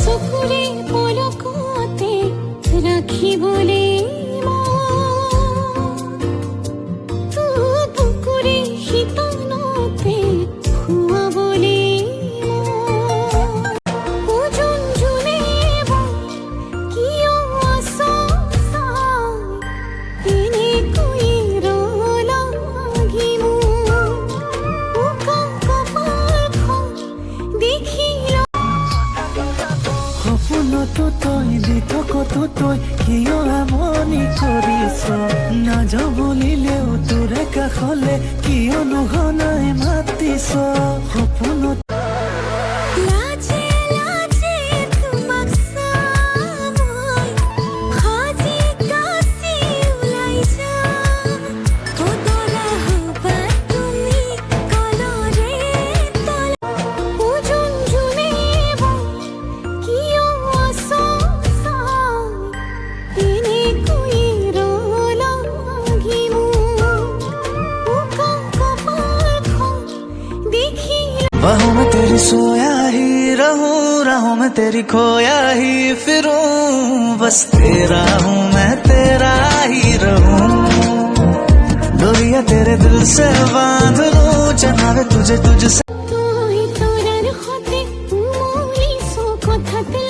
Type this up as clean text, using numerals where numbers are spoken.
চকুরে পলকতে রাখি বলে বুকুরে শীতলতে খুয়া বলে ওজন জুলে কিয় আসা তেনে কই রলাগিমু উকা কপাল দেখি সপোনতো তই দিঠকতো তই কিয় আমনি কৰিছ নাযাওঁ বুলিলেও তোৰে কাষলে কিয় নুশুনাই মাতিছ সপোনত লাজে লাজে তোমাক চাই সাজি কাচি ওলাই যাম বতৰা হবা তুমি কলৰে তলা ওজন জুলে কিয় আসা তেনে কই ৰলাগিমু উকা কপাল দেখি बाहों में तेरी सोया ही रहूं राहों में तेरी खोया ही फिरूं बस तेरा हूँ मैं तेरा ही रहूं डोरिया तेरे दिल से बांध लूं चनावे तुझे तुझसे তুই তোরার হতে মলি সো কথাতে